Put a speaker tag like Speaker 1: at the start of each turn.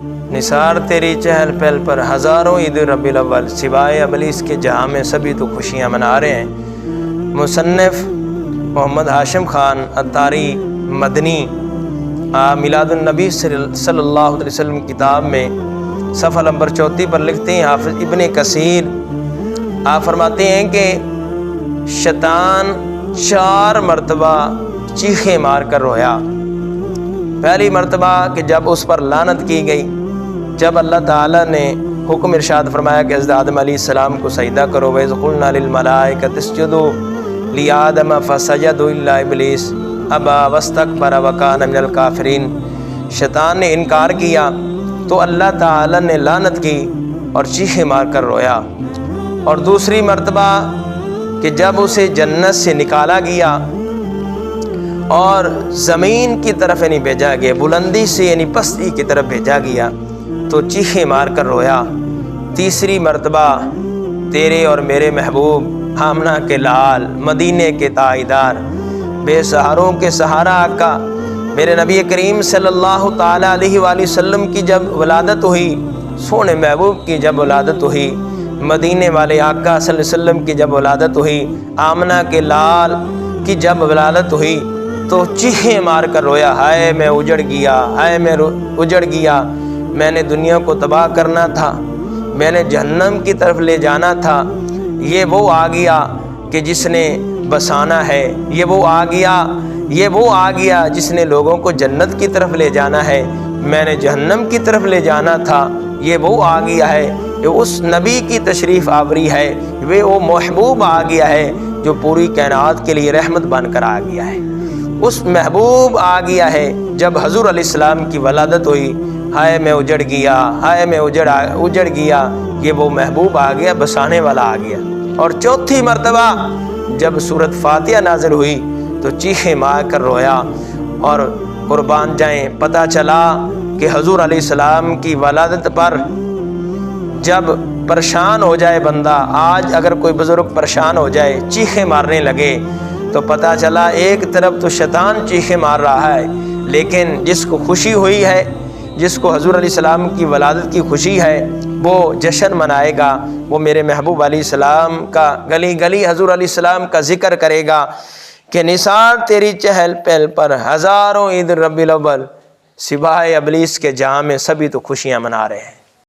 Speaker 1: نثار تیری چہل پہل پر ہزاروں عید ربیع الاول، سوائے ابلیس کے جہاں میں سبھی تو خوشیاں منا رہے ہیں۔ مصنف محمد ہاشم خان عطاری مدنی میلاد النبی صلی اللہ علیہ وسلم کتاب میں صفحہ نمبر 34 پر لکھتے ہیں، حافظ ابن کثیر آپ فرماتے ہیں کہ شیطان 4 مرتبہ چیخیں مار کر رویا۔ پہلی مرتبہ کہ جب اس پر لعنت کی گئی، جب اللہ تعالیٰ نے حکم ارشاد فرمایا کہ حضرت آدم علیہ السلام کو سجدہ کرو، وَإِذْ قُلْنَا لِلْمَلَائِكَةِ اسْجُدُوا لِآدَمَ فَسَجَدُوا إِلَّا إِبْلِيسَ أَبَىٰ وَاسْتَكْبَرَ وَكَانَ مِنَ الْكَافِرِينَ۔ شیطان نے انکار کیا تو اللہ تعالیٰ نے لعنت کی اور چیخیں مار کر رویا۔ اور دوسری مرتبہ کہ جب اسے جنت سے نکالا گیا اور زمین کی طرف یعنی بھیجا گیا، بلندی سے یعنی پستی کی طرف بھیجا گیا تو چیخیں مار کر رویا۔ تیسری مرتبہ تیرے اور میرے محبوب آمنہ کے لال، مدینے کے تائیدار، بے سہاروں کے سہارا آقا میرے نبی کریم صلی اللہ تعالیٰ علیہ وآلہ وسلم کی جب ولادت ہوئی، سونے محبوب کی جب ولادت ہوئی، مدینے والے آقا صلی اللہ علیہ وسلم کی جب ولادت ہوئی، آمنہ کے لال کی جب ولادت ہوئی تو چیخیں مار کر رویا، ہائے میں اجڑ گیا، ہائے میں اجڑ گیا، میں نے دنیا کو تباہ کرنا تھا، میں نے جہنم کی طرف لے جانا تھا، یہ وہ آ گیا کہ جس نے بسانا ہے، یہ وہ آ گیا جس نے لوگوں کو جنت کی طرف لے جانا ہے، میں نے جہنم کی طرف لے جانا تھا، یہ وہ آ گیا ہے، یہ اس نبی کی تشریف آوری ہے، وہ محبوب آ گیا ہے جو پوری کائنات کے لیے رحمت بن کر آ گیا ہے، اس محبوب آ گیا ہے۔ جب حضور علیہ السلام کی ولادت ہوئی، ہائے میں اجڑ گیا، ہائے میں اجڑ گیا، یہ وہ محبوب آ گیا، بسانے والا آ گیا۔ اور چوتھی مرتبہ جب سورۃ فاتحہ نازل ہوئی تو چیخیں مار کر رویا۔ اور قربان جائیں، پتہ چلا کہ حضور علیہ السلام کی ولادت پر جب پریشان ہو جائے بندہ، آج اگر کوئی بزرگ پریشان ہو جائے، چیخیں مارنے لگے تو پتہ چلا ایک طرف تو شیطان چیخیں مار رہا ہے، لیکن جس کو خوشی ہوئی ہے، جس کو حضور علیہ السلام کی ولادت کی خوشی ہے، وہ جشن منائے گا، وہ میرے محبوب علیہ السلام کا گلی گلی حضور علیہ السلام کا ذکر کرے گا کہ نثار تیری چہل پہل پر ہزاروں عید ربیع الاول، سوائے ابلیس کے جہاں میں سبھی تو خوشیاں منا رہے ہیں۔